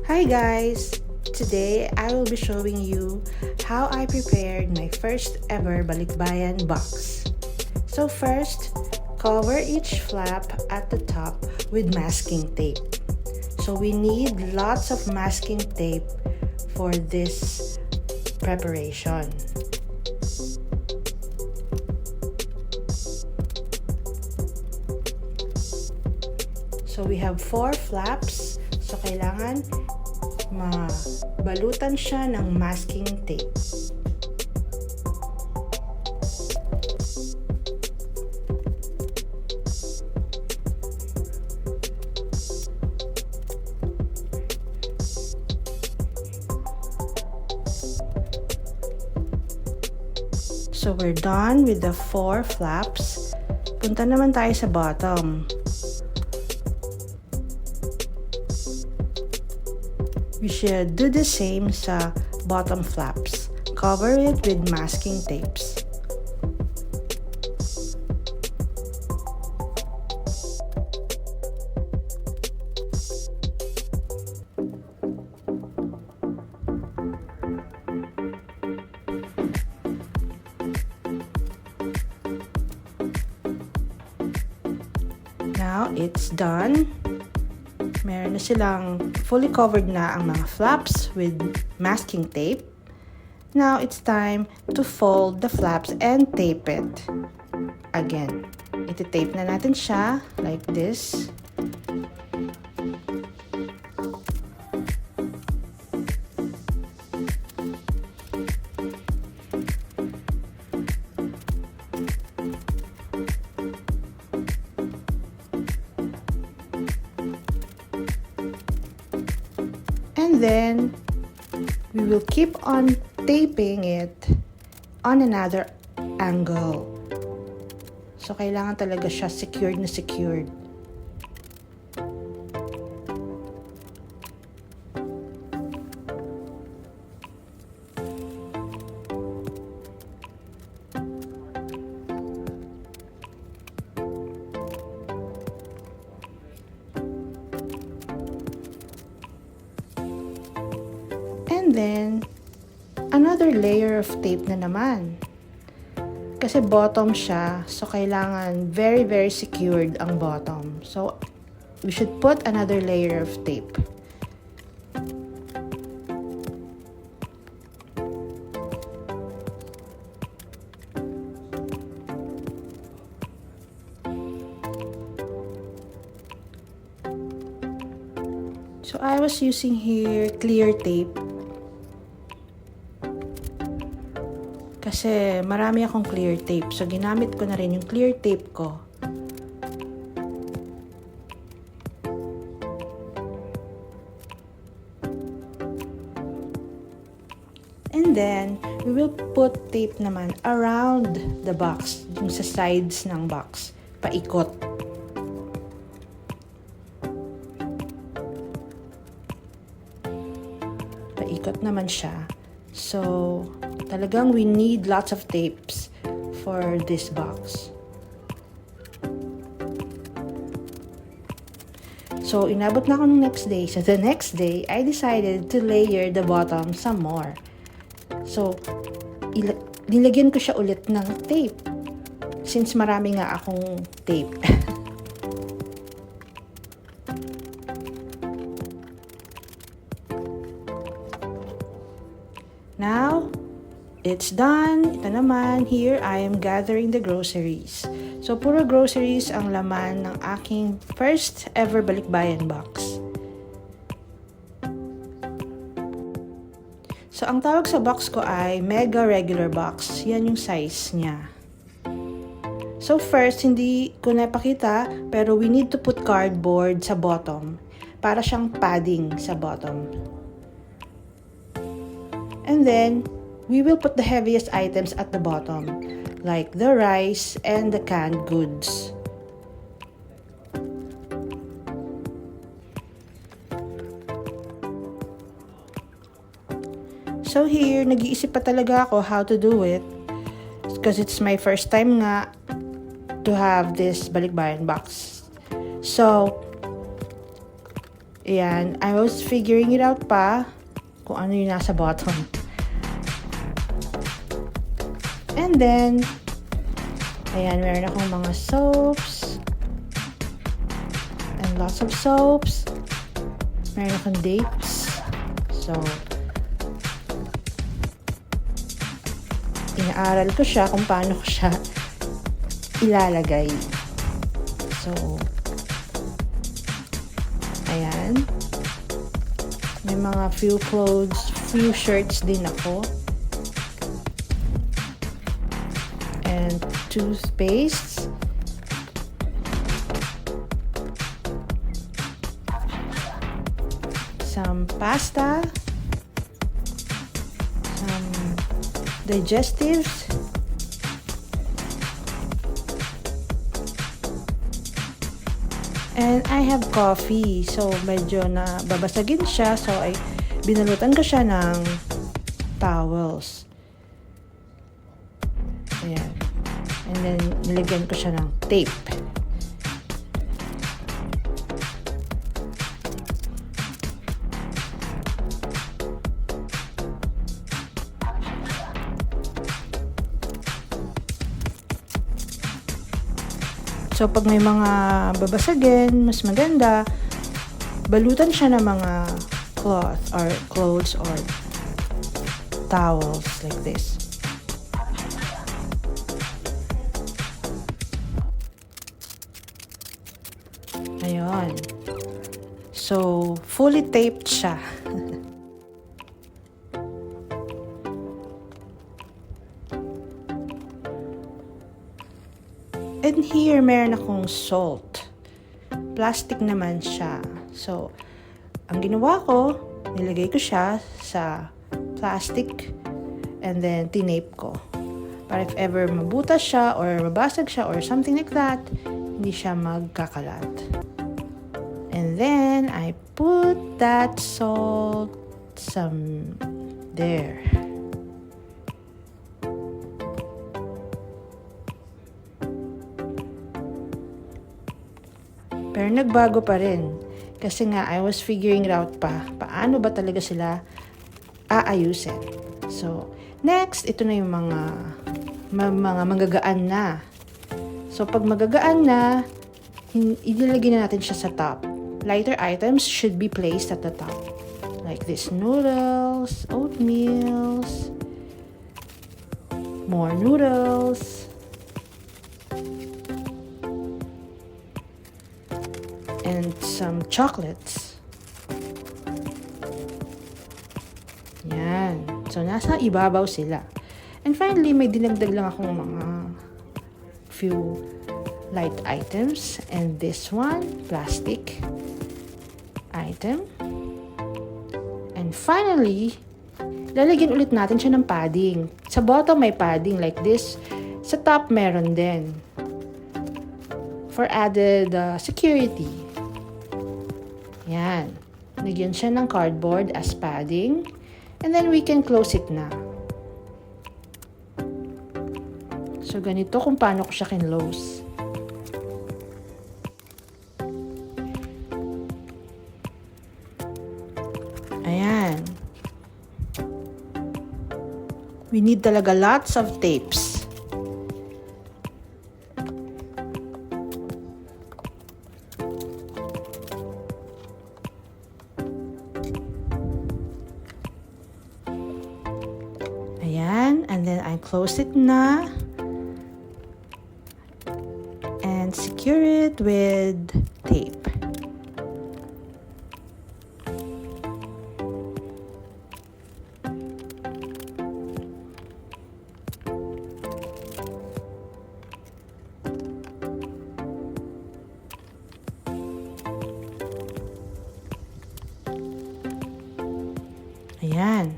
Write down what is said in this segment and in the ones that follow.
Hi guys! Today I will be showing you how I prepared my first ever Balikbayan box. So first, cover each flap at the top with masking tape. So we need lots of masking tape for this preparation. So we have 4 flaps. So kailangan mabalutan siya ng masking tape. So we're done with the 4 flaps. Punta naman tayo sa bottom. We should do the same sa bottom flaps. Cover it with masking tapes. Now, it's done. Meron na silang fully covered na ang mga flaps with masking tape. Now, it's time to fold the flaps and tape it. Again, iti-tape na natin siya like this. And then, we will keep on taping it on another angle. So, kailangan talaga siya secured na secured. And then, another layer of tape na naman. Kasi bottom siya, so kailangan very secured ang bottom. So, we should put another layer of tape. So, I was using here clear tape. Kasi marami akong clear tape. So, ginamit ko na rin yung clear tape ko. And then, we will put tape naman around the box. Yung sa sides ng box. Paikot. Paikot naman siya. So, talagang we need lots of tapes for this box. So, inabot na ako ng next day. So, the next day, I decided to layer the bottom some more. So, nilagyan ko siya ulit ng tape. Since marami nga akong tape. Now, it's done. Ito naman, here I am gathering the groceries. So, puro groceries ang laman ng aking first ever Balikbayan box. So, ang tawag sa box ko ay mega regular box. Yan yung size niya. So, first, hindi ko napakita, pero we need to put cardboard sa bottom. Para siyang padding sa bottom. And then, we will put the heaviest items at the bottom, like the rice and the canned goods. So here, nag-iisip pa talaga ako how to do it. Because it's my first time nga to have this Balikbayan box. So, Ayan, I was figuring it out pa kung ano yung nasa bottom. And then, ayan, meron akong mga soaps. And lots of soaps. Meron akong dates. So, inaaral ko siya kung paano ko siya ilalagay. So, ayan. May mga few clothes, few shirts din ako. And toothpaste. Some pasta. Some digestives. And I have coffee. So, medyo na babasagin siya. So, ay binalutan ko siya ng towels. Ayan. And then, nilagyan ko siya ng tape. So, pag may mga babasagin, mas maganda, balutan siya ng mga clothes or towels like this. Ayun. So, fully taped siya. And here, meron akong salt. Plastic naman siya. So, ang ginawa ko, nilagay ko siya sa plastic and then tinape ko. Para if ever mabutas siya or mabasag siya or something like that, hindi siya magkakalat. And then, I put that salt some there. Pero nagbago pa rin. Kasi nga, I was figuring it out pa. Paano ba talaga sila aayusin? So, next, ito na yung mga magagaan na. So, pag magagaan na, ilalagay na natin siya sa top. Lighter items should be placed at the top. Like this noodles, oatmeals, more noodles, and some chocolates. Yan. So, nasa ibabaw sila. And finally, may dinagdag lang akong mga few light items. And this one, plastic item. And finally, lalagyan ulit natin siya ng padding. Sa bottom may padding like this. Sa top meron din. For added security. Yan. Nagyan siya ng cardboard as padding. And then we can close it na. So, ganito kung paano ko siya kinlose. Ayan. We need talaga lots of tapes. Ayan. And then I close it na. And secure it with tape. Ayan.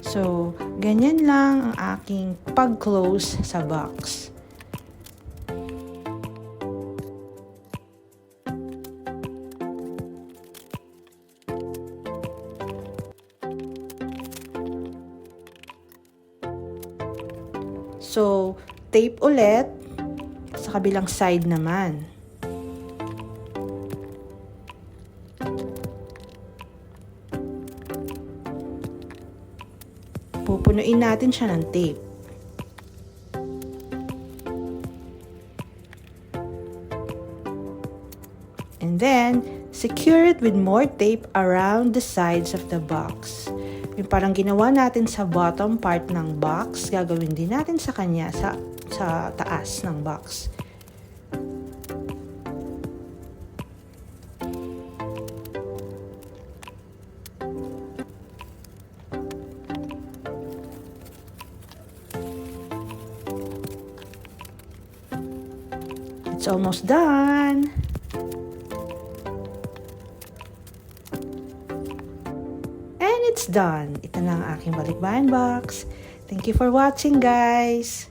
So, ganyan lang ang aking pag-close sa box. So, tape ulit sa kabilang side naman. punuin natin siya ng tape. And then, secure it with more tape around the sides of the box. Yung parang ginawa natin sa bottom part ng box, gagawin din natin sa kanya sa taas ng box. It's almost done! And it's done! Ito na ang aking balikbayan box. Thank you for watching, guys!